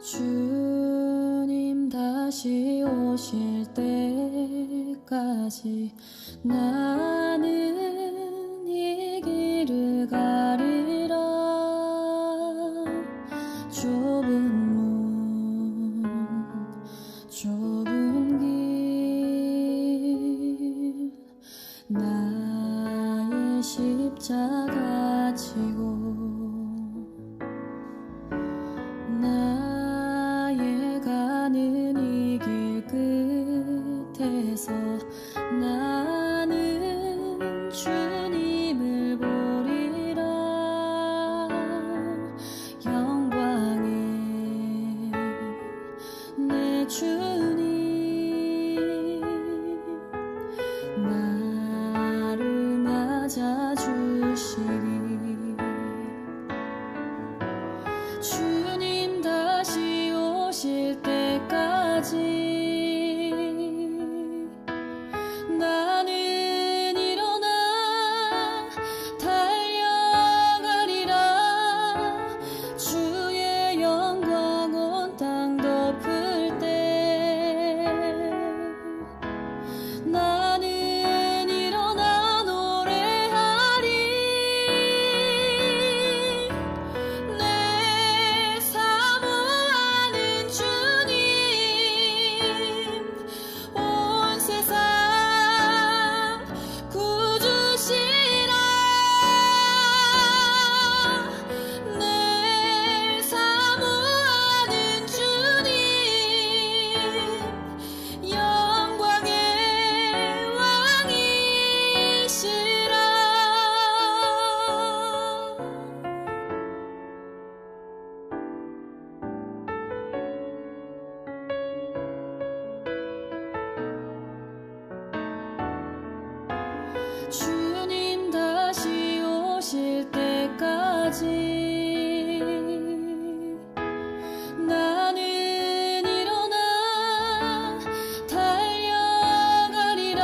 주님 다시 오실 때까지 나는 이 길을 가리라. 좁은 문 좁은 길 나의 십자가 지고 나의 가는 이 길 끝에서 나는 주님을 보리라. 영광의 내 주님 나를 맞아주시리. 주님 다시 오실 때까지 나는 일어나 달려가리라. 주의 영광 온 땅 덮을 때 나는 일어나 노래하리. 내 사모하는 주님 온 세상 구주시라. 내 사모하는 주님 영광의 왕이시라. 주님 다시 오실 때까지 나는 일어나 달려가리라.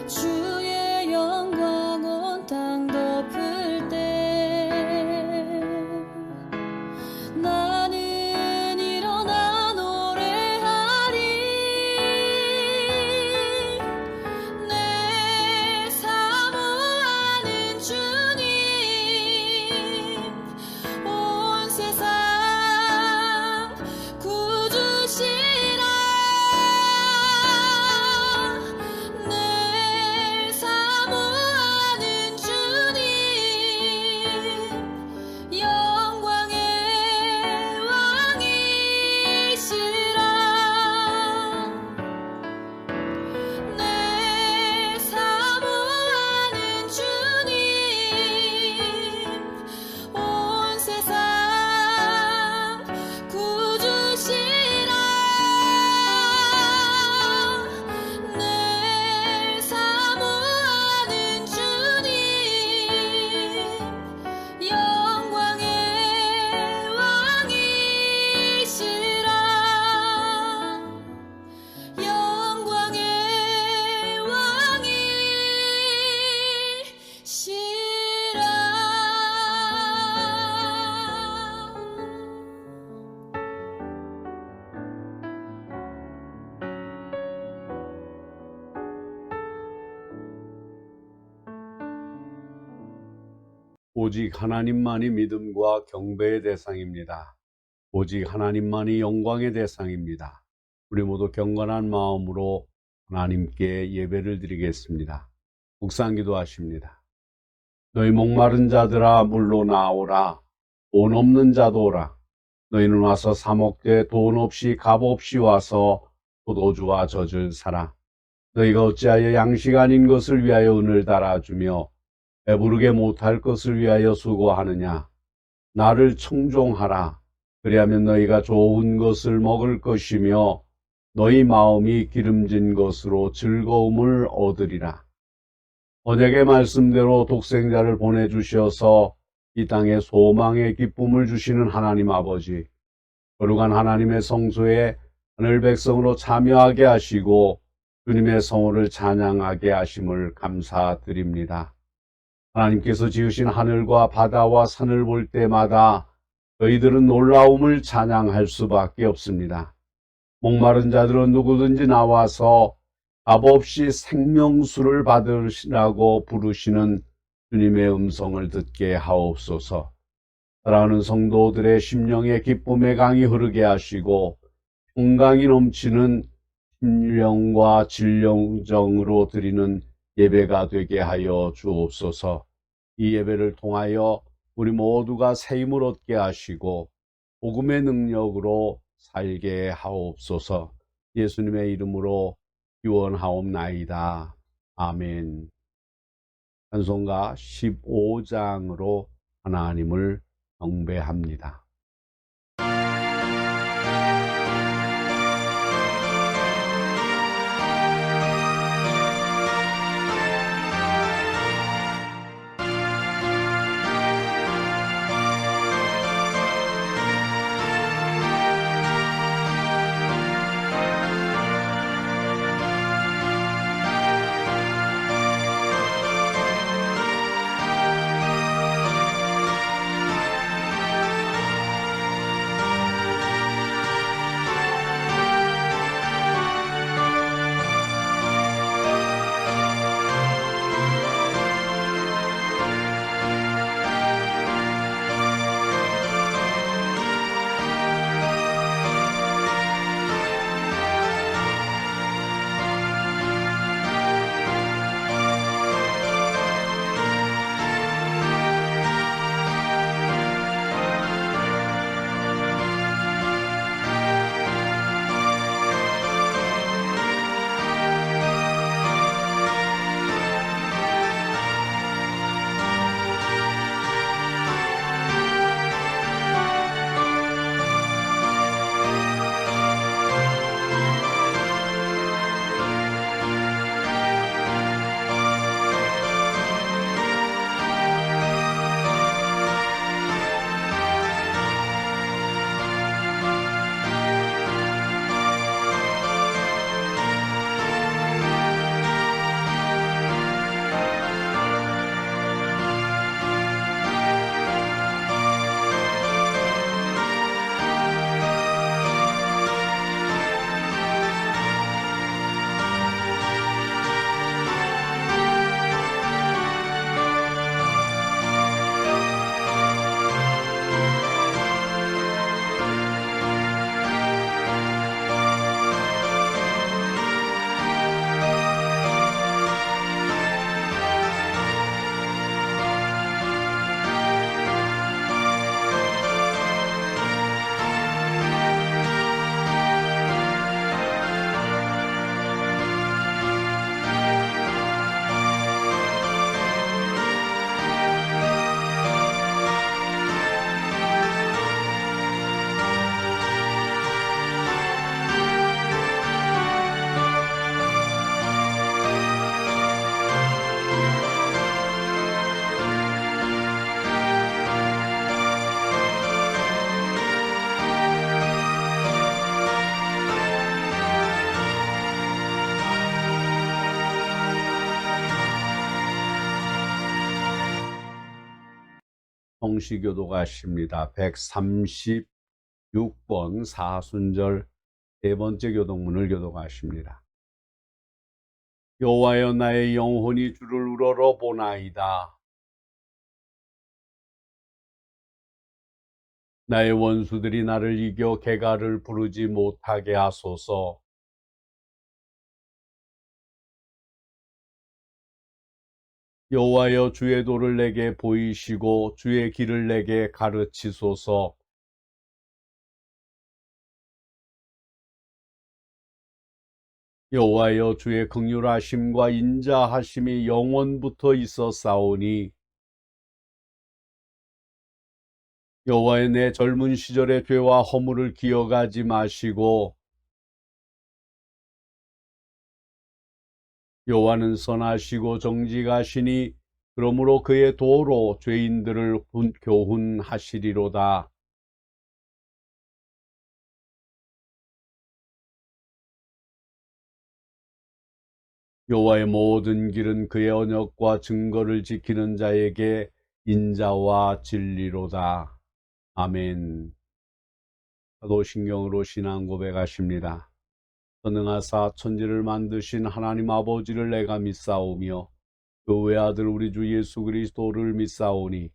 주의 영광 온 땅 덮을 때 나는 일어나 노래하리. 내 사모하는 주님 온 세상 구주시라. 내 사모하는 주님 영광의 왕이시라. 내 사모하는 주님 온 세상 구주시라. 내 사모하는 주님 영광의 왕이시라. 영광의 왕이시라. 오직 하나님만이 믿음과 경배의 대상입니다. 오직 하나님만이 영광의 대상입니다. 우리 모두 경건한 마음으로 하나님께 예배를 드리겠습니다. 묵상기도 하십니다. 너희 목마른 자들아 물로 나오라. 돈 없는 자도 오라. 너희는 와서 사 먹되 돈 없이 값 없이 와서 포도주와 젖을 사라. 너희가 어찌하여 양식 아닌 것을 위하여 은을 달아주며 배부르게 못할 것을 위하여 수고하느냐. 나를 청종하라. 그리하면 너희가 좋은 것을 먹을 것이며 너희 마음이 기름진 것으로 즐거움을 얻으리라. 언약의 말씀대로 독생자를 보내주셔서 이 땅에 소망의 기쁨을 주시는 하나님 아버지, 거룩한 하나님의 성소에 하늘 백성으로 참여하게 하시고 주님의 성호를 찬양하게 하심을 감사드립니다. 하나님께서 지으신 하늘과 바다와 산을 볼 때마다 저희들은 놀라움을 찬양할 수밖에 없습니다. 목마른 자들은 누구든지 나와서 값없이 생명수를 받으시라고 부르시는 주님의 음성을 듣게 하옵소서. 사랑하는 성도들의 심령의 기쁨의 강이 흐르게 하시고 평강이 넘치는 심령과 진정으로 드리는 예배가 되게 하여 주옵소서. 이 예배를 통하여 우리 모두가 새 힘을 얻게 하시고 복음의 능력으로 살게 하옵소서. 예수님의 이름으로 기원하옵나이다. 아멘. 찬송가 15장으로 하나님을 경배합니다. 성시교도가십니다. 136번 사순절 세 번째 교동문을 교도가십니다. 여호와여, 나의 영혼이 주를 우러러 보나이다. 나의 원수들이 나를 이겨 개가를 부르지 못하게 하소서. 여호와여, 주의 도를 내게 보이시고 주의 길을 내게 가르치소서. 여호와여, 주의 긍휼하심과 인자하심이 영원부터 있었사오니 여호와여, 내 젊은 시절의 죄와 허물을 기억하지 마시고 여호와는 선하시고 정직하시니 그러므로 그의 도로 죄인들을 교훈하시리로다. 여호와의 모든 길은 그의 언약과 증거를 지키는 자에게 인자와 진리로다. 아멘. 사도신경으로 신앙 고백하십니다. 전능하사 천지를 만드신 하나님 아버지를 내가 믿사오며 그 외아들 우리 주 예수 그리스도를 믿사오니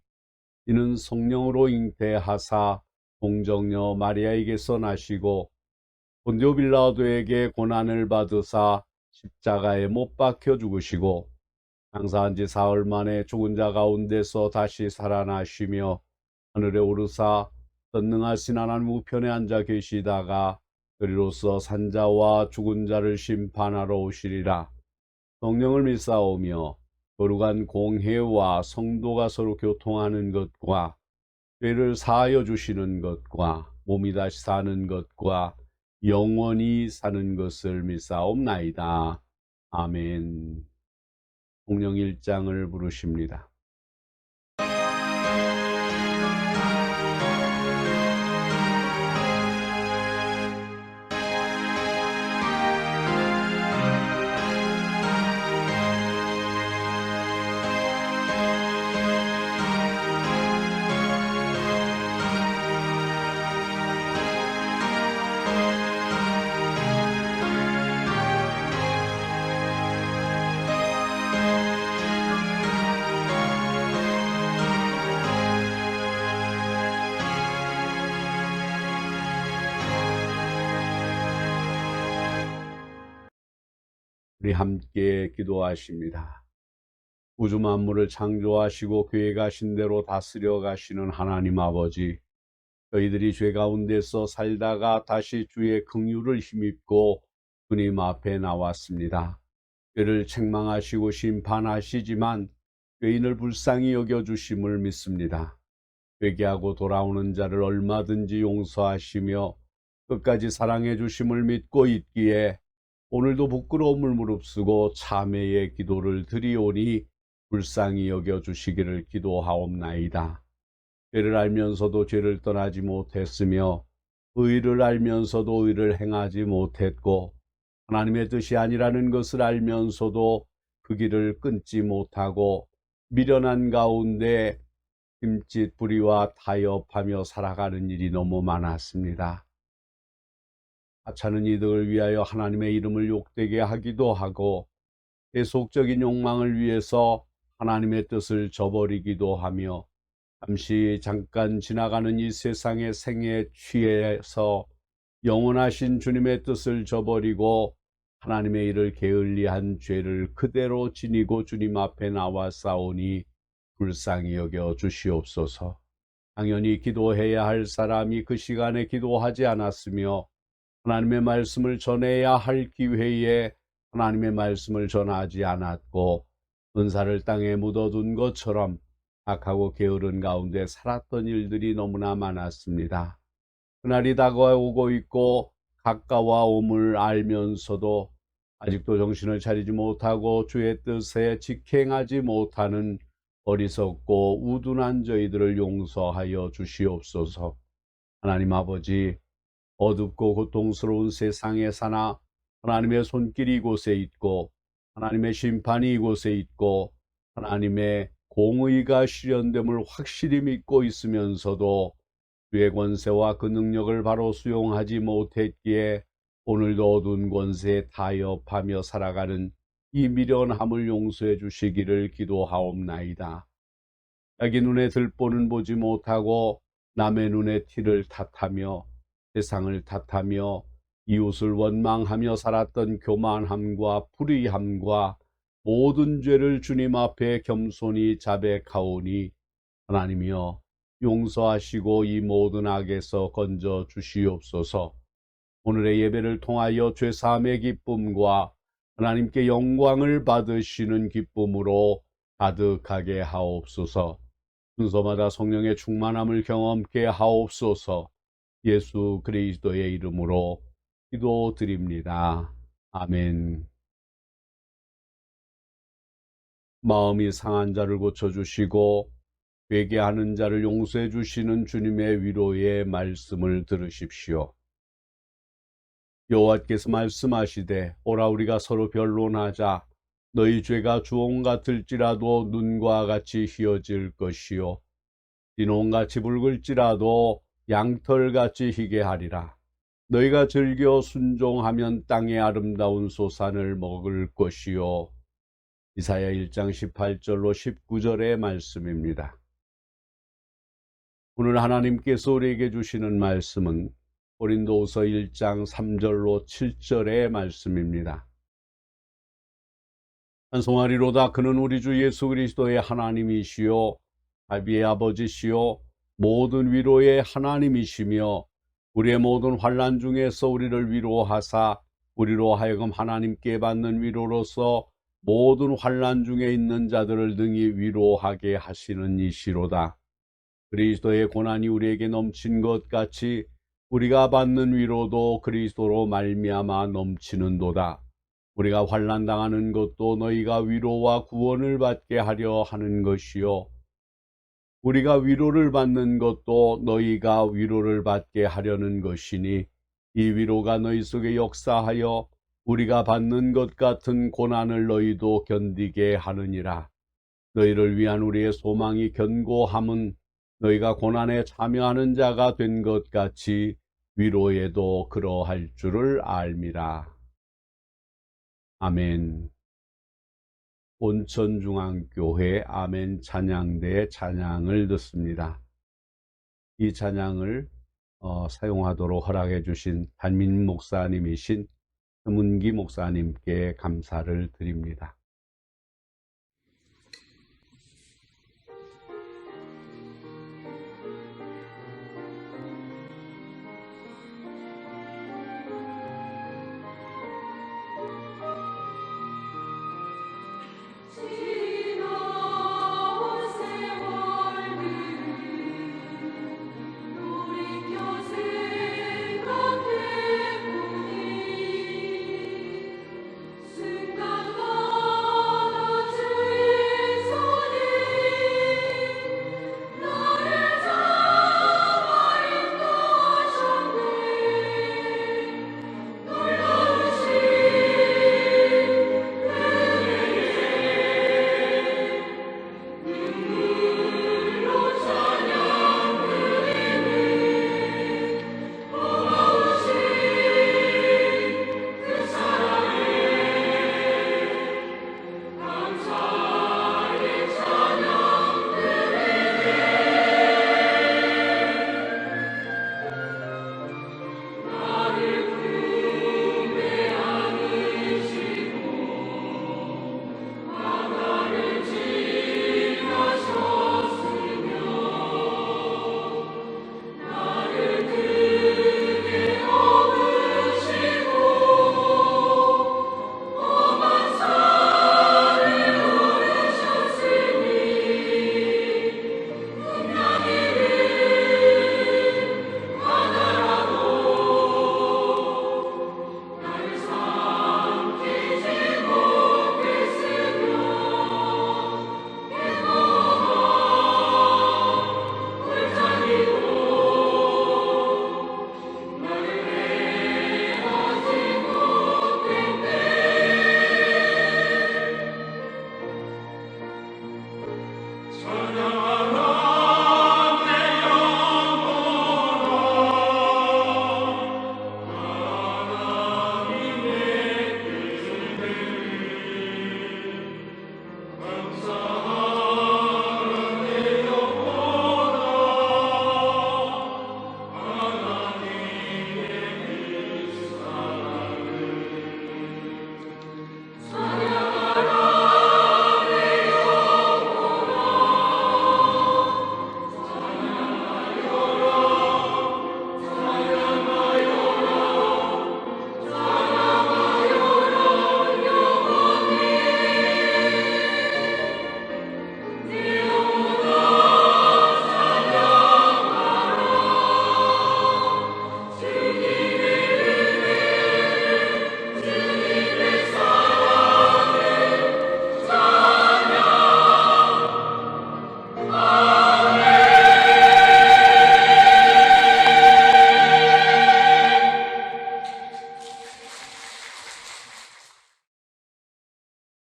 이는 성령으로 잉태하사 동정녀 마리아에게서 나시고 본디오 빌라도에게 고난을 받으사 십자가에 못 박혀 죽으시고 장사한 지 사흘 만에 죽은 자 가운데서 다시 살아나시며 하늘에 오르사 전능하신 하나님 우편에 앉아 계시다가 그리로서 산자와 죽은 자를 심판하러 오시리라. 성령을 믿사오며 거룩한 공회와 성도가 서로 교통하는 것과 죄를 사하여 주시는 것과 몸이 다시 사는 것과 영원히 사는 것을 믿사옵나이다. 아멘. 성령 1장을 부르십니다. 우리 함께 기도하십니다. 우주 만물을 창조하시고 계획하신 대로 다스려 가시는 하나님 아버지, 저희들이 죄 가운데서 살다가 다시 주의 긍휼을 힘입고 주님 앞에 나왔습니다. 죄를 책망하시고 심판하시지만 죄인을 불쌍히 여겨주심을 믿습니다. 회개하고 돌아오는 자를 얼마든지 용서하시며 끝까지 사랑해 주심을 믿고 있기에 오늘도 부끄러움을 무릅쓰고 참회의 기도를 드리오니 불쌍히 여겨주시기를 기도하옵나이다. 죄를 알면서도 죄를 떠나지 못했으며 의를 알면서도 의를 행하지 못했고 하나님의 뜻이 아니라는 것을 알면서도 그 길을 끊지 못하고 미련한 가운데 힘짓 불의와 타협하며 살아가는 일이 너무 많았습니다. 하찮은 이득을 위하여 하나님의 이름을 욕되게 하기도 하고 세속적인 욕망을 위해서 하나님의 뜻을 저버리기도 하며 잠깐 지나가는 이 세상의 생애에 취해서 영원하신 주님의 뜻을 저버리고 하나님의 일을 게을리한 죄를 그대로 지니고 주님 앞에 나와 싸우니 불쌍히 여겨 주시옵소서. 당연히 기도해야 할 사람이 그 시간에 기도하지 않았으며 하나님의 말씀을 전해야 할 기회에 하나님의 말씀을 전하지 않았고 은사를 땅에 묻어둔 것처럼 악하고 게으른 가운데 살았던 일들이 너무나 많았습니다. 그날이 다가오고 있고 가까워옴을 알면서도 아직도 정신을 차리지 못하고 주의 뜻에 직행하지 못하는 어리석고 우둔한 저희들을 용서하여 주시옵소서. 하나님 아버지, 어둡고 고통스러운 세상에 사나 하나님의 손길이 이곳에 있고 하나님의 심판이 이곳에 있고 하나님의 공의가 실현됨을 확실히 믿고 있으면서도 주의 권세와 그 능력을 바로 수용하지 못했기에 오늘도 어두운 권세에 타협하며 살아가는 이 미련함을 용서해 주시기를 기도하옵나이다. 자기 눈에 들보는 보지 못하고 남의 눈에 티를 탓하며 세상을 탓하며 이웃을 원망하며 살았던 교만함과 불의함과 모든 죄를 주님 앞에 겸손히 자백하오니 하나님이여 용서하시고 이 모든 악에서 건져 주시옵소서. 오늘의 예배를 통하여 죄사함의 기쁨과 하나님께 영광을 받으시는 기쁨으로 가득하게 하옵소서. 순서마다 성령의 충만함을 경험케 하옵소서. 예수 그리스도의 이름으로 기도드립니다. 아멘. 마음이 상한 자를 고쳐주시고 회개하는 자를 용서해 주시는 주님의 위로의 말씀을 들으십시오. 여호와께서 말씀하시되 오라 우리가 서로 변론하자. 너희 죄가 주홍 같을지라도 눈과 같이 희어질 것이요 비농같이 붉을지라도 양털같이 희게 하리라. 너희가 즐겨 순종하면 땅의 아름다운 소산을 먹을 것이요. 이사야 1장 18절로 19절의 말씀입니다. 오늘 하나님께서 우리에게 주시는 말씀은 고린도후서 1장 3절로 7절의 말씀입니다. 찬송하리로다. 그는 우리 주 예수 그리스도의 하나님이시요 자비의 아버지시요 모든 위로의 하나님이시며 우리의 모든 환난 중에서 우리를 위로하사 우리로 하여금 하나님께 받는 위로로서 모든 환난 중에 있는 자들을 능히 위로하게 하시는 이시로다. 그리스도의 고난이 우리에게 넘친 것 같이 우리가 받는 위로도 그리스도로 말미암아 넘치는도다. 우리가 환난 당하는 것도 너희가 위로와 구원을 받게 하려 하는 것이요 우리가 위로를 받는 것도 너희가 위로를 받게 하려는 것이니 이 위로가 너희 속에 역사하여 우리가 받는 것 같은 고난을 너희도 견디게 하느니라. 너희를 위한 우리의 소망이 견고함은 너희가 고난에 참여하는 자가 된 것 같이 위로에도 그러할 줄을 알미라. 아멘. 온천중앙교회 아멘 찬양대의 찬양을 듣습니다. 이 찬양을 사용하도록 허락해 주신 담임 목사님이신 서문기 목사님께 감사를 드립니다.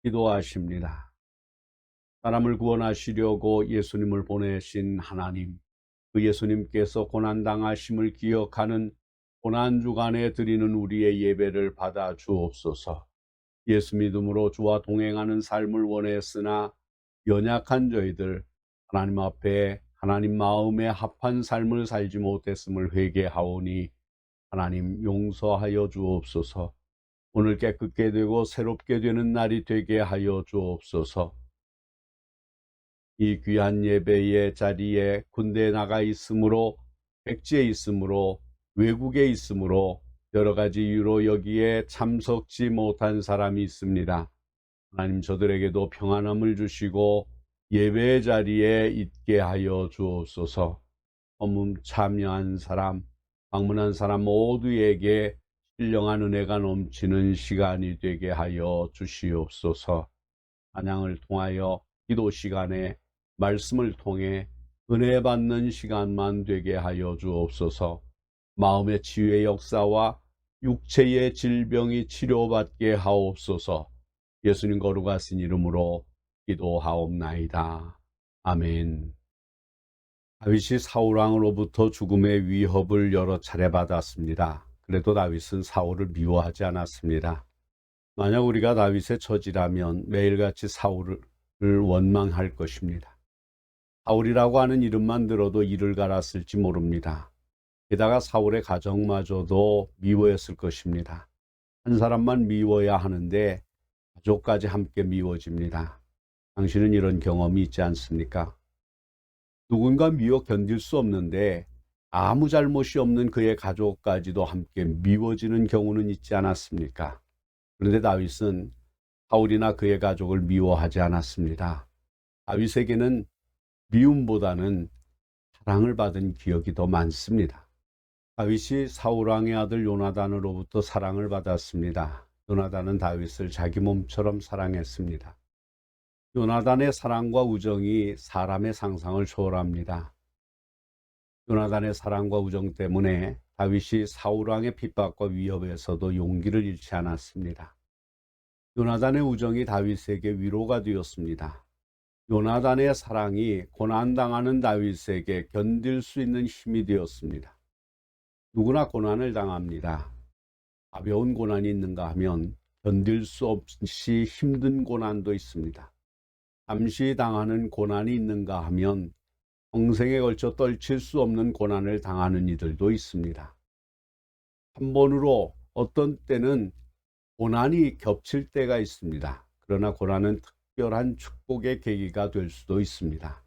기도하십니다. 사람을 구원하시려고 예수님을 보내신 하나님, 그 예수님께서 고난당하심을 기억하는 고난주간에 드리는 우리의 예배를 받아 주옵소서. 예수 믿음으로 주와 동행하는 삶을 원했으나 연약한 저희들 하나님 앞에 하나님 마음에 합한 삶을 살지 못했음을 회개하오니 하나님 용서하여 주옵소서. 오늘 깨끗게 되고 새롭게 되는 날이 되게 하여 주옵소서. 이 귀한 예배의 자리에 군대에 나가 있으므로 백지에 있으므로 외국에 있으므로 여러 가지 이유로 여기에 참석지 못한 사람이 있습니다. 하나님 저들에게도 평안함을 주시고 예배의 자리에 있게 하여 주옵소서. 헌금 참여한 사람, 방문한 사람 모두에게 신령한 은혜가 넘치는 시간이 되게 하여 주시옵소서. 찬양을 통하여 기도 시간에 말씀을 통해 은혜 받는 시간만 되게 하여 주옵소서. 마음의 치유의 역사와 육체의 질병이 치료받게 하옵소서. 예수님 거룩하신 이름으로 기도하옵나이다. 아멘. 다윗이 사울왕으로부터 죽음의 위협을 여러 차례 받았습니다. 그래도 다윗은 사울을 미워하지 않았습니다. 만약 우리가 다윗의 처지라면 매일같이 사울을 원망할 것입니다. 사울이라고 하는 이름만 들어도 이를 갈았을지 모릅니다. 게다가 사울의 가정마저도 미워했을 것입니다. 한 사람만 미워야 하는데 가족까지 함께 미워집니다. 당신은 이런 경험이 있지 않습니까? 누군가 미워 견딜 수 없는데 아무 잘못이 없는 그의 가족까지도 함께 미워지는 경우는 있지 않았습니까? 그런데 다윗은 사울이나 그의 가족을 미워하지 않았습니다. 다윗에게는 미움보다는 사랑을 받은 기억이 더 많습니다. 다윗이 사울왕의 아들 요나단으로부터 사랑을 받았습니다. 요나단은 다윗을 자기 몸처럼 사랑했습니다. 요나단의 사랑과 우정이 사람의 상상을 초월합니다. 요나단의 사랑과 우정 때문에 다윗이 사울왕의 핍박과 위협에서도 용기를 잃지 않았습니다. 요나단의 우정이 다윗에게 위로가 되었습니다. 요나단의 사랑이 고난당하는 다윗에게 견딜 수 있는 힘이 되었습니다. 누구나 고난을 당합니다. 가벼운 고난이 있는가 하면 견딜 수 없이 힘든 고난도 있습니다. 잠시 당하는 고난이 있는가 하면 평생에 걸쳐 떨칠 수 없는 고난을 당하는 이들도 있습니다. 한 번으로 어떤 때는 고난이 겹칠 때가 있습니다. 그러나 고난은 특별한 축복의 계기가 될 수도 있습니다.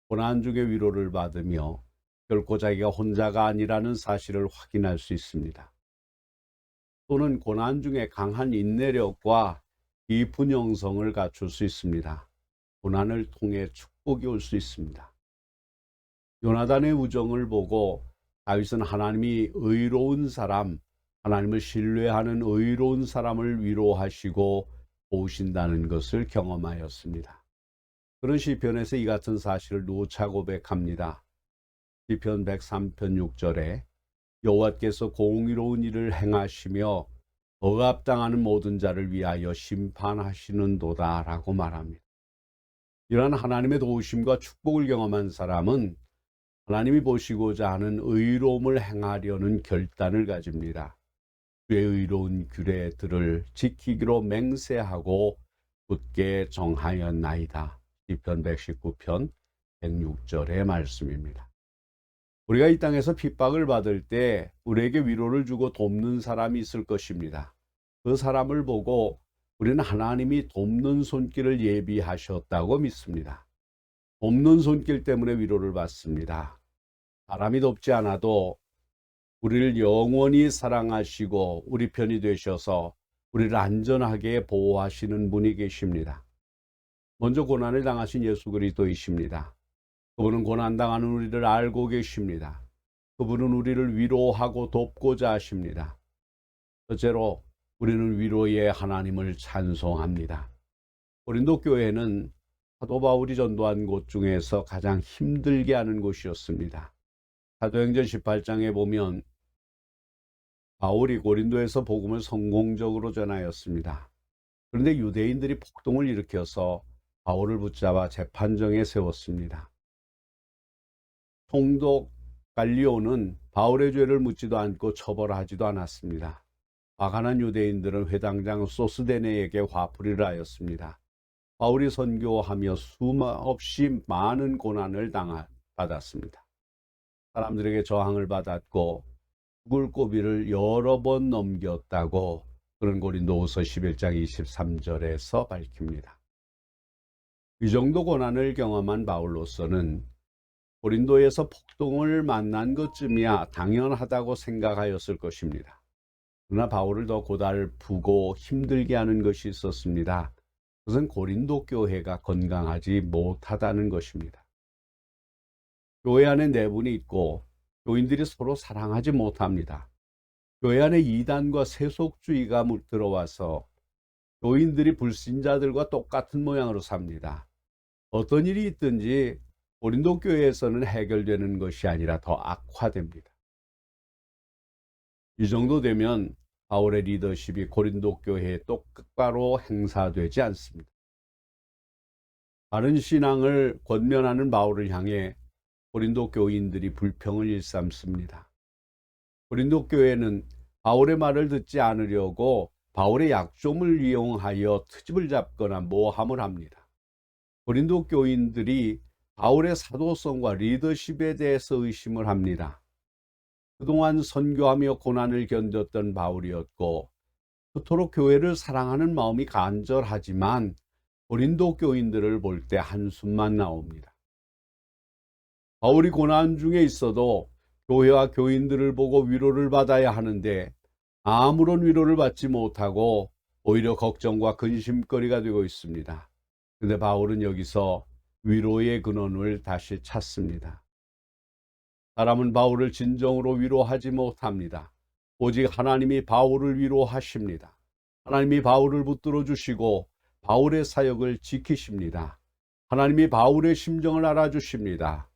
고난 중에 위로를 받으며 결코 자기가 혼자가 아니라는 사실을 확인할 수 있습니다. 또는 고난 중에 강한 인내력과 깊은 영성을 갖출 수 있습니다. 고난을 통해 축복이 올 수 있습니다. 요나단의 우정을 보고 다윗은 하나님이 의로운 사람, 하나님을 신뢰하는 의로운 사람을 위로하시고 도우신다는 것을 경험하였습니다. 그런 시편에서 이 같은 사실을 누차 고백합니다. 시편 103편 6절에 여호와께서 공의로운 일을 행하시며 억압당하는 모든 자를 위하여 심판하시는도다 라고 말합니다. 이러한 하나님의 도우심과 축복을 경험한 사람은 하나님이 보시고자 하는 의로움을 행하려는 결단을 가집니다. 그의 의로운 규례들을 지키기로 맹세하고 굳게 정하였나이다. 시편 119편 106절의 말씀입니다. 우리가 이 땅에서 핍박을 받을 때 우리에게 위로를 주고 돕는 사람이 있을 것입니다. 그 사람을 보고 우리는 하나님이 돕는 손길을 예비하셨다고 믿습니다. 돕는 손길 때문에 위로를 받습니다. 사람이 돕지 않아도 우리를 영원히 사랑하시고 우리 편이 되셔서 우리를 안전하게 보호하시는 분이 계십니다. 먼저 고난을 당하신 예수 그리스도이십니다. 그분은 고난당하는 우리를 알고 계십니다. 그분은 우리를 위로하고 돕고자 하십니다. 첫째로 우리는 위로의 하나님을 찬송합니다. 고린도 교회는 사도 바울이 전도한 곳 중에서 가장 힘들게 하는 곳이었습니다. 사도행전 18장에 보면 바울이 고린도에서 복음을 성공적으로 전하였습니다. 그런데 유대인들이 폭동을 일으켜서 바울을 붙잡아 재판정에 세웠습니다. 총독 갈리오는 바울의 죄를 묻지도 않고 처벌하지도 않았습니다. 화가 난 유대인들은 회당장 소스데네에게 화풀이를 하였습니다. 바울이 선교하며 수없이 많은 고난을 받았습니다. 사람들에게 저항을 받았고 죽을 고비를 여러 번 넘겼다고 그런 고린도후서 11장 23절에서 밝힙니다. 이 정도 고난을 경험한 바울로서는 고린도에서 폭동을 만난 것쯤이야 당연하다고 생각하였을 것입니다. 그러나 바울을 더 고달프고 힘들게 하는 것이 있었습니다. 그것은 고린도 교회가 건강하지 못하다는 것입니다. 교회 안에 내분이 있고 교인들이 서로 사랑하지 못합니다. 교회 안에 이단과 세속주의가 들어와서 교인들이 불신자들과 똑같은 모양으로 삽니다. 어떤 일이 있든지 고린도 교회에서는 해결되는 것이 아니라 더 악화됩니다. 이 정도 되면 바울의 리더십이 고린도 교회에 똑바로 행사되지 않습니다. 바른 신앙을 권면하는 바울을 향해 고린도 교인들이 불평을 일삼습니다. 고린도 교회는 바울의 말을 듣지 않으려고 바울의 약점을 이용하여 트집을 잡거나 모함을 합니다. 고린도 교인들이 바울의 사도성과 리더십에 대해서 의심을 합니다. 그동안 선교하며 고난을 견뎠던 바울이었고 그토록 교회를 사랑하는 마음이 간절하지만 고린도 교인들을 볼 때 한숨만 나옵니다. 바울이 고난 중에 있어도 교회와 교인들을 보고 위로를 받아야 하는데 아무런 위로를 받지 못하고 오히려 걱정과 근심거리가 되고 있습니다. 그런데 바울은 여기서 위로의 근원을 다시 찾습니다. 사람은 바울을 진정으로 위로하지 못합니다. 오직 하나님이 바울을 위로하십니다. 하나님이 바울을 붙들어 주시고 바울의 사역을 지키십니다. 하나님이 바울의 심정을 알아주십니다.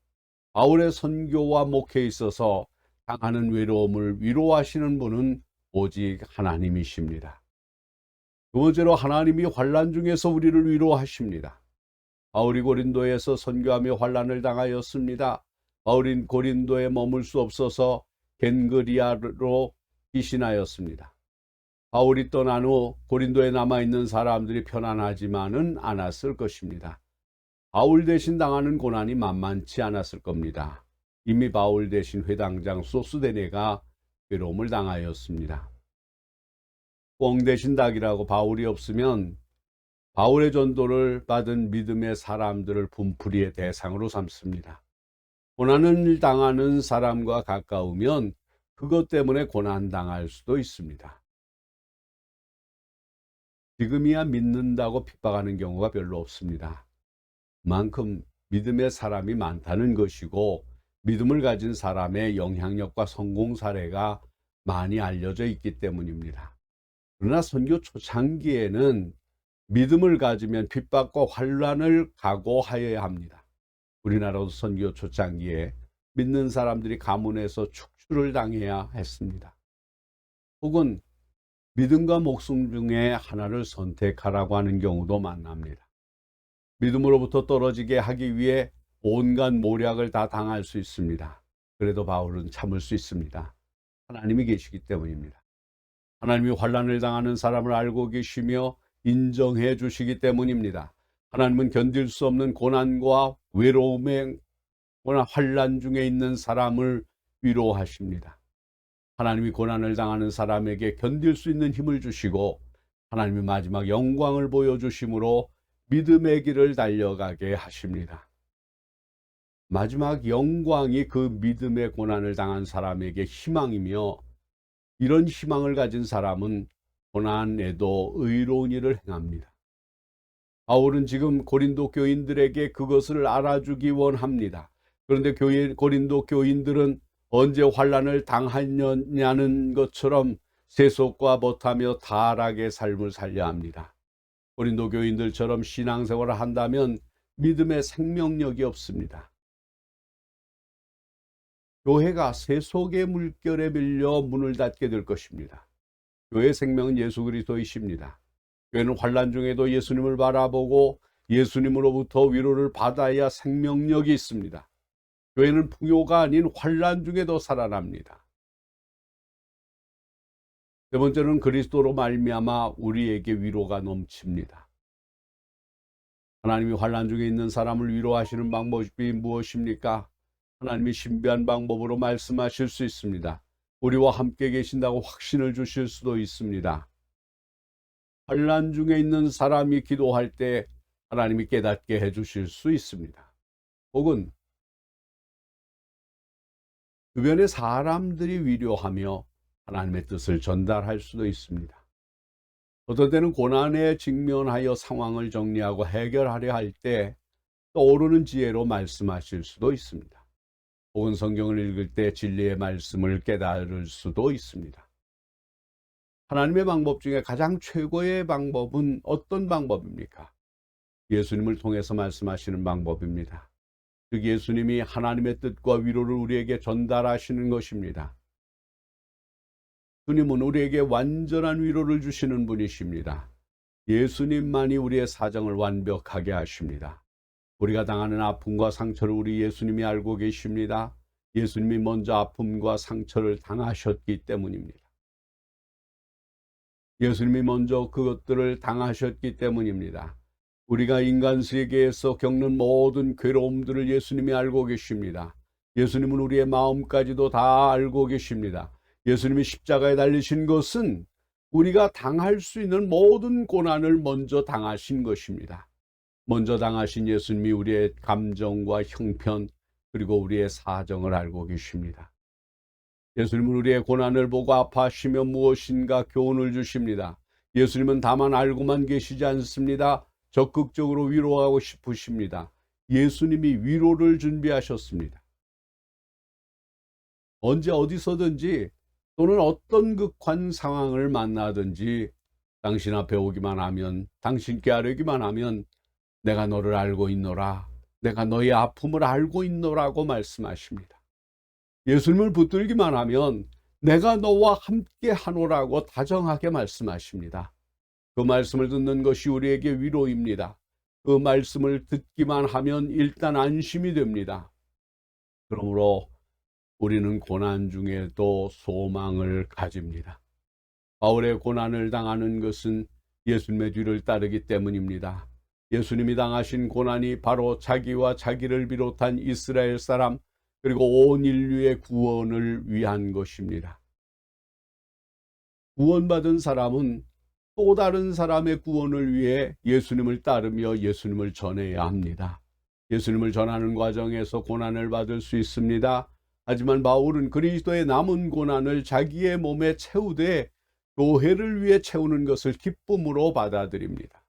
바울의 선교와 목회에 있어서 당하는 외로움을 위로하시는 분은 오직 하나님이십니다. 두 번째로 하나님이 환난 중에서 우리를 위로하십니다. 바울이 고린도에서 선교하며 환난을 당하였습니다. 바울인 고린도에 머물 수 없어서 겐그리아로 피신하였습니다. 바울이 떠난 후 고린도에 남아있는 사람들이 편안하지만은 않았을 것입니다. 바울 대신 당하는 고난이 만만치 않았을 겁니다. 이미 바울 대신 회당장 소스데네가 괴로움을 당하였습니다. 꿩 대신 닭이라고 바울이 없으면 바울의 전도를 받은 믿음의 사람들을 분풀이의 대상으로 삼습니다. 고난을 당하는 사람과 가까우면 그것 때문에 고난당할 수도 있습니다. 지금이야 믿는다고 핍박하는 경우가 별로 없습니다. 그만큼 믿음의 사람이 많다는 것이고 믿음을 가진 사람의 영향력과 성공 사례가 많이 알려져 있기 때문입니다. 그러나 선교 초창기에는 믿음을 가지면 핍박과 환난을 각오하여야 합니다. 우리나라도 선교 초창기에 믿는 사람들이 가문에서 축출을 당해야 했습니다. 혹은 믿음과 목숨 중에 하나를 선택하라고 하는 경우도 만납니다. 믿음으로부터 떨어지게 하기 위해 온갖 모략을 다 당할 수 있습니다. 그래도 바울은 참을 수 있습니다. 하나님이 계시기 때문입니다. 하나님이 환난을 당하는 사람을 알고 계시며 인정해 주시기 때문입니다. 하나님은 견딜 수 없는 고난과 외로움의 환난 중에 있는 사람을 위로하십니다. 하나님이 고난을 당하는 사람에게 견딜 수 있는 힘을 주시고 하나님이 마지막 영광을 보여주심으로 믿음의 길을 달려가게 하십니다. 마지막 영광이 그 믿음의 고난을 당한 사람에게 희망이며 이런 희망을 가진 사람은 고난에도 의로운 일을 행합니다. 바울은 지금 고린도 교인들에게 그것을 알아주기 원합니다. 그런데 고린도 교인들은 언제 환난을 당하느냐는 것처럼 세속과 벗하며 타락의 삶을 살려 합니다. 고린도 교인들처럼 신앙생활을 한다면 믿음의 생명력이 없습니다. 교회가 세속의 물결에 밀려 문을 닫게 될 것입니다. 교회의 생명은 예수 그리스도이십니다. 교회는 환난 중에도 예수님을 바라보고 예수님으로부터 위로를 받아야 생명력이 있습니다. 교회는 풍요가 아닌 환난 중에도 살아납니다. 세 번째는 그리스도로 말미암아 우리에게 위로가 넘칩니다. 하나님이 환난 중에 있는 사람을 위로하시는 방법이 무엇입니까? 하나님이 신비한 방법으로 말씀하실 수 있습니다. 우리와 함께 계신다고 확신을 주실 수도 있습니다. 환난 중에 있는 사람이 기도할 때 하나님이 깨닫게 해주실 수 있습니다. 혹은 주변의 사람들이 위로하며 하나님의 뜻을 전달할 수도 있습니다. 어떤 때는 고난에 직면하여 상황을 정리하고 해결하려 할 때 떠오르는 지혜로 말씀하실 수도 있습니다. 혹은 성경을 읽을 때 진리의 말씀을 깨달을 수도 있습니다. 하나님의 방법 중에 가장 최고의 방법은 어떤 방법입니까? 예수님을 통해서 말씀하시는 방법입니다. 즉 예수님이 하나님의 뜻과 위로를 우리에게 전달하시는 것입니다. 주님은 우리에게 완전한 위로를 주시는 분이십니다. 예수님만이 우리의 사정을 완벽하게 하십니다. 우리가 당하는 아픔과 상처를 우리 예수님이 알고 계십니다. 예수님이 먼저 아픔과 상처를 당하셨기 때문입니다. 예수님이 먼저 그것들을 당하셨기 때문입니다. 우리가 인간 세계에서 겪는 모든 괴로움들을 예수님이 알고 계십니다. 예수님은 우리의 마음까지도 다 알고 계십니다. 예수님이 십자가에 달리신 것은 우리가 당할 수 있는 모든 고난을 먼저 당하신 것입니다. 먼저 당하신 예수님이 우리의 감정과 형편 그리고 우리의 사정을 알고 계십니다. 예수님은 우리의 고난을 보고 아파하시며 무엇인가 교훈을 주십니다. 예수님은 다만 알고만 계시지 않습니다. 적극적으로 위로하고 싶으십니다. 예수님이 위로를 준비하셨습니다. 언제 어디서든지 또는 어떤 극한 상황을 만나든지 당신 앞에 오기만 하면, 당신께 아뢰기만 하면 내가 너를 알고 있노라, 내가 너의 아픔을 알고 있노라고 말씀하십니다. 예수님을 붙들기만 하면 내가 너와 함께 하노라고 다정하게 말씀하십니다. 그 말씀을 듣는 것이 우리에게 위로입니다. 그 말씀을 듣기만 하면 일단 안심이 됩니다. 그러므로 우리는 고난 중에도 소망을 가집니다. 바울의 고난을 당하는 것은 예수님의 뒤를 따르기 때문입니다. 예수님이 당하신 고난이 바로 자기와 자기를 비롯한 이스라엘 사람 그리고 온 인류의 구원을 위한 것입니다. 구원받은 사람은 또 다른 사람의 구원을 위해 예수님을 따르며 예수님을 전해야 합니다. 예수님을 전하는 과정에서 고난을 받을 수 있습니다. 하지만 바울은 그리스도의 남은 고난을 자기의 몸에 채우되 교회를 위해 채우는 것을 기쁨으로 받아들입니다.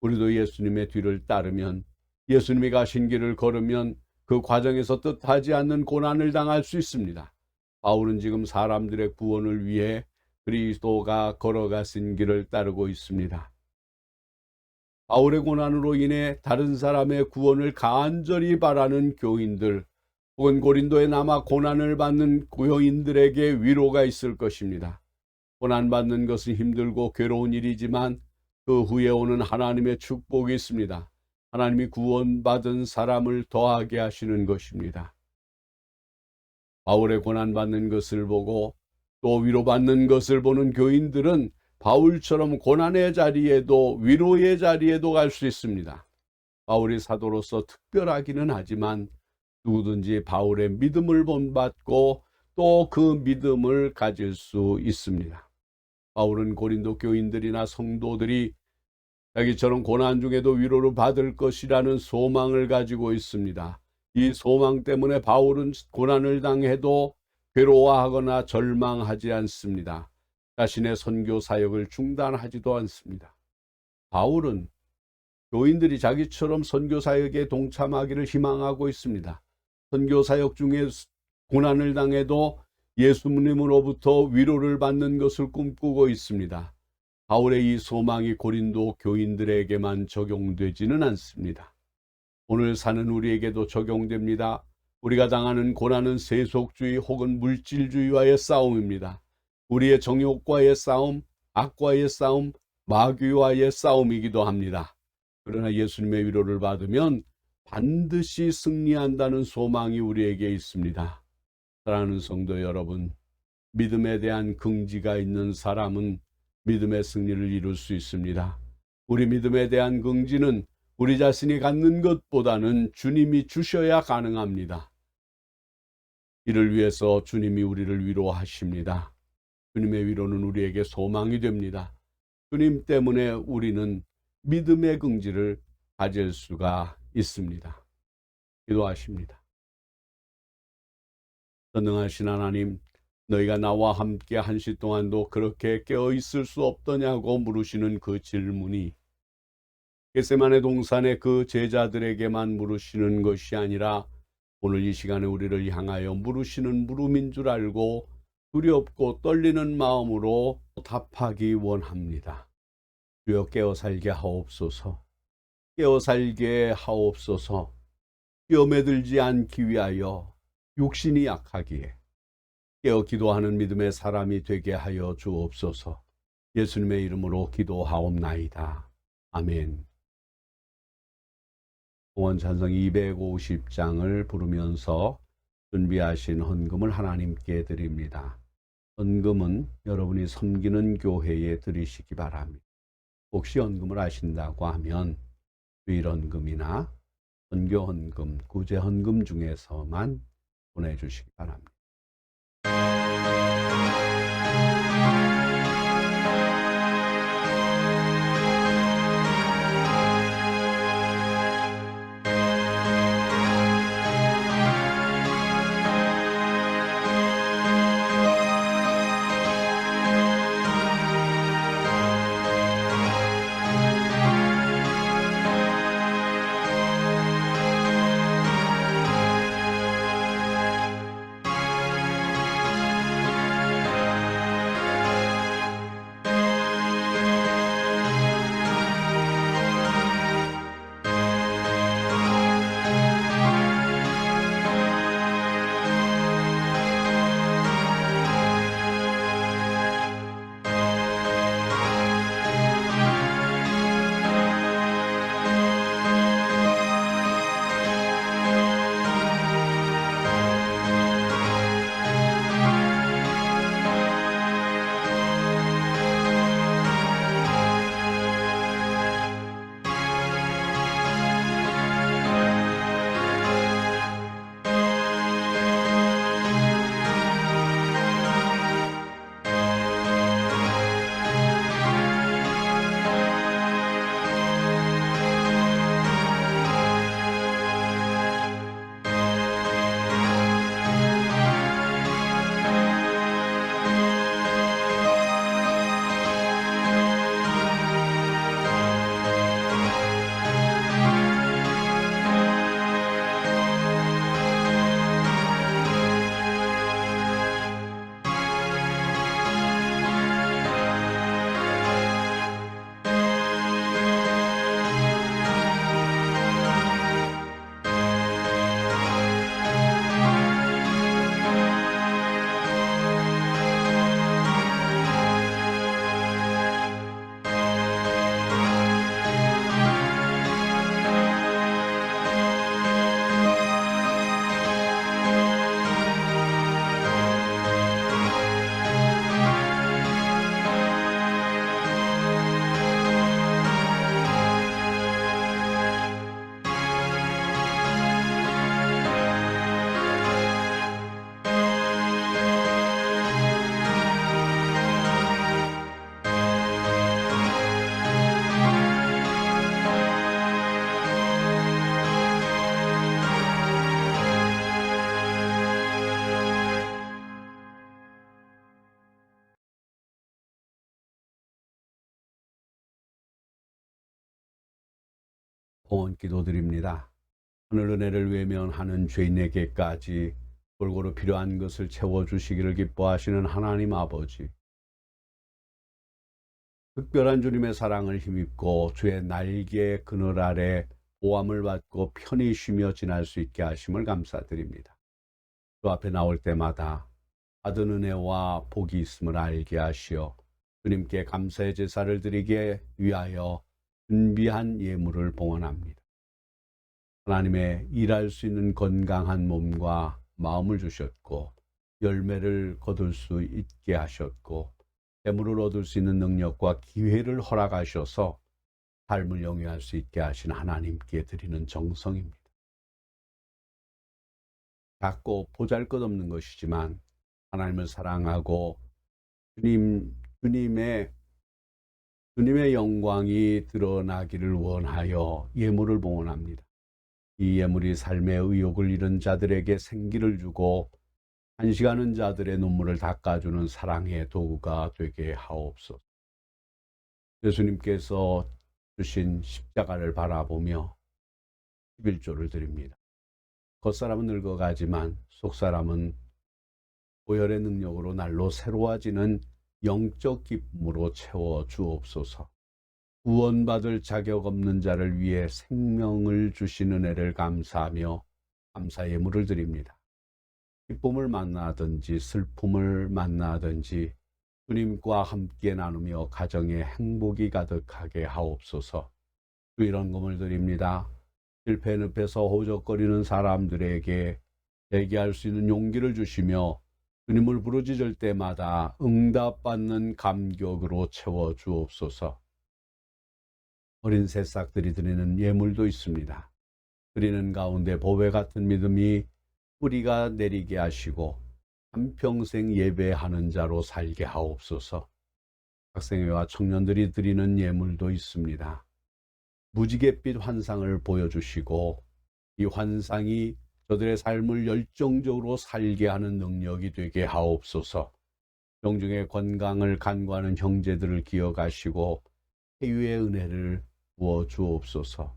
우리도 예수님의 뒤를 따르면, 예수님이 가신 길을 걸으면 그 과정에서 뜻하지 않는 고난을 당할 수 있습니다. 바울은 지금 사람들의 구원을 위해 그리스도가 걸어가신 길을 따르고 있습니다. 바울의 고난으로 인해 다른 사람의 구원을 간절히 바라는 교인들 혹은 고린도에 남아 고난을 받는 교인들에게 위로가 있을 것입니다. 고난받는 것은 힘들고 괴로운 일이지만 그 후에 오는 하나님의 축복이 있습니다. 하나님이 구원받은 사람을 더하게 하시는 것입니다. 바울의 고난받는 것을 보고 또 위로받는 것을 보는 교인들은 바울처럼 고난의 자리에도 위로의 자리에도 갈 수 있습니다. 바울이 사도로서 특별하기는 하지만 누구든지 바울의 믿음을 본받고 또 그 믿음을 가질 수 있습니다. 바울은 고린도 교인들이나 성도들이 자기처럼 고난 중에도 위로를 받을 것이라는 소망을 가지고 있습니다. 이 소망 때문에 바울은 고난을 당해도 괴로워하거나 절망하지 않습니다. 자신의 선교 사역을 중단하지도 않습니다. 바울은 교인들이 자기처럼 선교 사역에 동참하기를 희망하고 있습니다. 선교 사역 중에 고난을 당해도 예수님으로부터 위로를 받는 것을 꿈꾸고 있습니다. 바울의 이 소망이 고린도 교인들에게만 적용되지는 않습니다. 오늘 사는 우리에게도 적용됩니다. 우리가 당하는 고난은 세속주의 혹은 물질주의와의 싸움입니다. 우리의 정욕과의 싸움, 악과의 싸움, 마귀와의 싸움이기도 합니다. 그러나 예수님의 위로를 받으면 반드시 승리한다는 소망이 우리에게 있습니다. 사랑하는 성도 여러분, 믿음에 대한 긍지가 있는 사람은 믿음의 승리를 이룰 수 있습니다. 우리 믿음에 대한 긍지는 우리 자신이 갖는 것보다는 주님이 주셔야 가능합니다. 이를 위해서 주님이 우리를 위로하십니다. 주님의 위로는 우리에게 소망이 됩니다. 주님 때문에 우리는 믿음의 긍지를 가질 수가 있습니다. 기도하십니다. 전능하신 하나님, 너희가 나와 함께 한 시 동안도 그렇게 깨어 있을 수 없더냐고 물으시는 그 질문이 겟세마네 동산의 그 제자들에게만 물으시는 것이 아니라 오늘 이 시간에 우리를 향하여 물으시는 물음인 줄 알고 두렵고 떨리는 마음으로 답하기 원합니다. 주여 깨어 살게 하옵소서. 깨어 살게 하옵소서. 뛰어매들지 않기 위하여 육신이 약하기에 깨어 기도하는 믿음의 사람이 되게 하여 주옵소서. 예수님의 이름으로 기도하옵나이다. 아멘. 공원 찬송 250장을 부르면서 준비하신 헌금을 하나님께 드립니다. 헌금은 여러분이 섬기는 교회에 드리시기 바랍니다. 혹시 헌금을 하신다고 하면 주일헌금이나 선교헌금, 구제헌금 중에서만 보내주시기 바랍니다. 봉헌 기도드립니다. 하늘 은혜를 외면하는 죄인에게까지 골고루 필요한 것을 채워주시기를 기뻐하시는 하나님 아버지, 특별한 주님의 사랑을 힘입고 주의 날개 그늘 아래 보함을 받고 편히 쉬며 지날 수 있게 하심을 감사드립니다. 주 앞에 나올 때마다 받은 은혜와 복이 있음을 알게 하시어 주님께 감사의 제사를 드리게 위하여 준비한 예물을 봉헌합니다. 하나님의 일할 수 있는 건강한 몸과 마음을 주셨고 열매를 거둘 수 있게 하셨고 재물을 얻을 수 있는 능력과 기회를 허락하셔서 삶을 영위할 수 있게 하신 하나님께 드리는 정성입니다. 작고 보잘것없는 것이지만 하나님을 사랑하고 주님의 영광이 드러나기를 원하여 예물을 봉헌합니다. 이 예물이 삶의 의욕을 잃은 자들에게 생기를 주고 한식하는 자들의 눈물을 닦아주는 사랑의 도구가 되게 하옵소서. 예수님께서 주신 십자가를 바라보며 11조를 드립니다. 겉사람은 늙어가지만 속사람은 보혈의 능력으로 날로 새로워지는 영적 기쁨으로 채워 주옵소서. 구원받을 자격 없는 자를 위해 생명을 주신 은혜를 감사하며 감사 예물을 드립니다. 기쁨을 만나든지 슬픔을 만나든지 주님과 함께 나누며 가정에 행복이 가득하게 하옵소서. 이런 금을 드립니다. 실패 늪에서 호적거리는 사람들에게 대기할 수 있는 용기를 주시며 주님을 부르짖을 때마다 응답받는 감격으로 채워 주옵소서. 어린 새싹들이 드리는 예물도 있습니다. 드리는 가운데 보배 같은 믿음이 뿌리가 내리게 하시고 한평생 예배하는 자로 살게 하옵소서. 학생회와 청년들이 드리는 예물도 있습니다. 무지갯빛 환상을 보여주시고 이 환상이 저들의 삶을 열정적으로 살게 하는 능력이 되게 하옵소서. 병중의 건강을 간구하는 형제들을 기억하시고 회유의 은혜를 부어 주옵소서.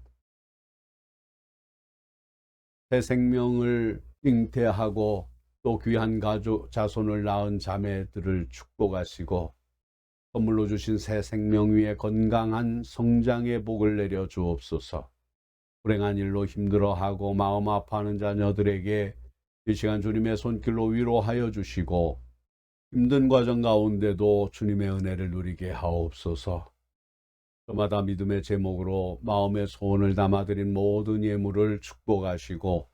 새 생명을 잉태하고 또 귀한 가족 자손을 낳은 자매들을 축복하시고 선물로 주신 새 생명 위에 건강한 성장의 복을 내려 주옵소서. 불행한 일로 힘들어하고 마음 아파하는 자녀들에게 이 시간 주님의 손길로 위로하여 주시고 힘든 과정 가운데도 주님의 은혜를 누리게 하옵소서. 저마다 믿음의 제목으로 마음의 소원을 담아드린 모든 예물을 축복하시고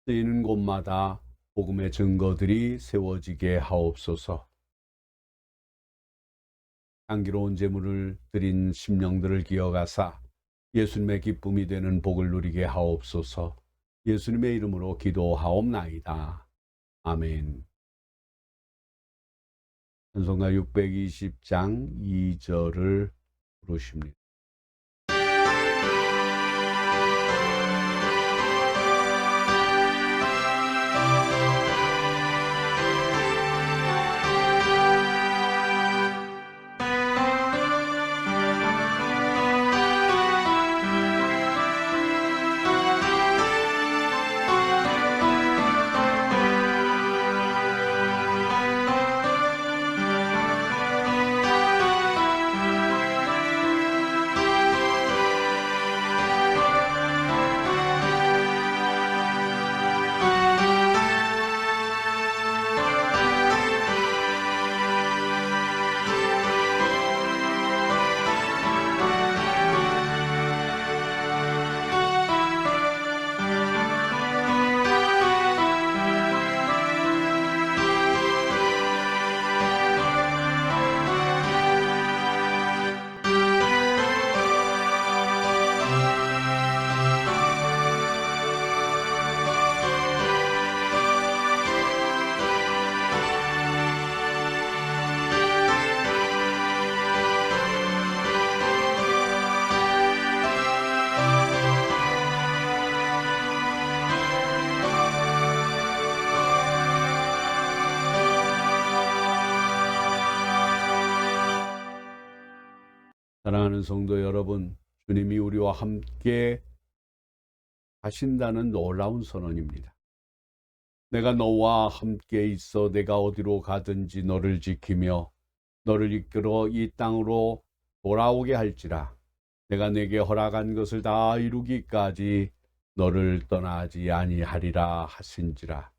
쓰이는 곳마다 복음의 증거들이 세워지게 하옵소서. 향기로운 제물을 드린 심령들을 기억하사 예수님의 기쁨이 되는 복을 누리게 하옵소서. 예수님의 이름으로 기도하옵나이다. 아멘. 찬송가 620장 2절을 부르십니다. 사랑하는 성도 여러분, 주님이 우리와 함께 하신다는 놀라운 선언입니다. 내가 너와 함께 있어 내가 어디로 가든지 너를 지키며 너를 이끌어 이 땅으로 돌아오게 할지라. 내가 내게 허락한 것을 다 이루기까지 너를 떠나지 아니하리라 하신지라.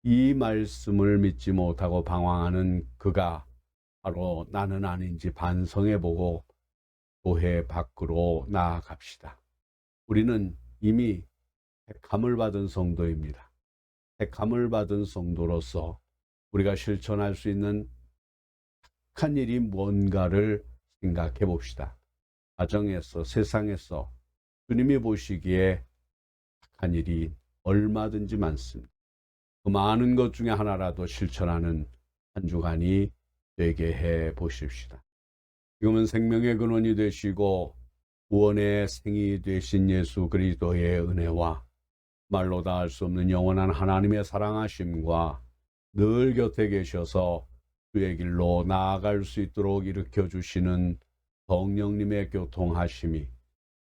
이 말씀을 믿지 못하고 방황하는 그가 바로 나는 아닌지 반성해보고 교회 밖으로 나아갑시다. 우리는 이미 택함을 받은 성도입니다. 택함을 받은 성도로서 우리가 실천할 수 있는 착한 일이 뭔가를 생각해 봅시다. 가정에서, 세상에서 주님이 보시기에 착한 일이 얼마든지 많습니다. 그 많은 것 중에 하나라도 실천하는 한 주간이 되게 해 보십시다. 지금은 생명의 근원이 되시고 구원의 생이 되신 예수 그리스도의 은혜와 말로 다 할 수 없는 영원한 하나님의 사랑하심과 늘 곁에 계셔서 주의 길로 나아갈 수 있도록 일으켜 주시는 성령님의 교통하심이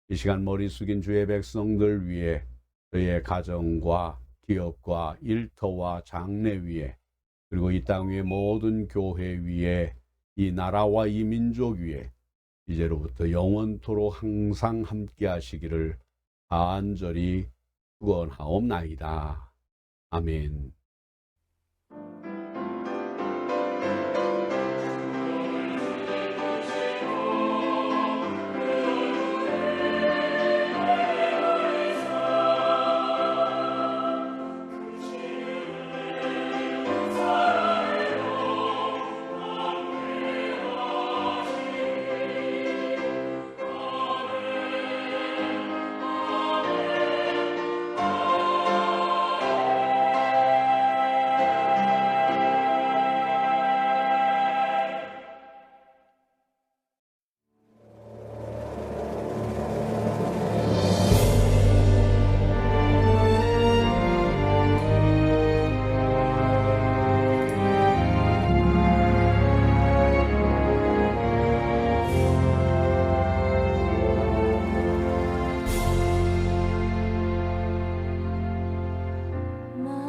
이 시간 머리 숙인 주의 백성들 위해 저희의 가정과 기업과 일터와 장래 위에 그리고 이 땅 위의 모든 교회 위에 이 나라와 이 민족 위에 이제로부터 영원토록 항상 함께 하시기를 간절히 축원하옵나이다. 아멘.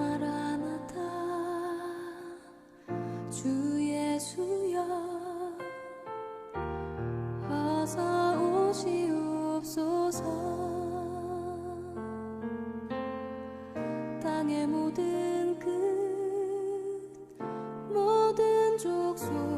마라나타 주 예수여 어서 오시옵소서. 땅의 모든 끝 모든 족속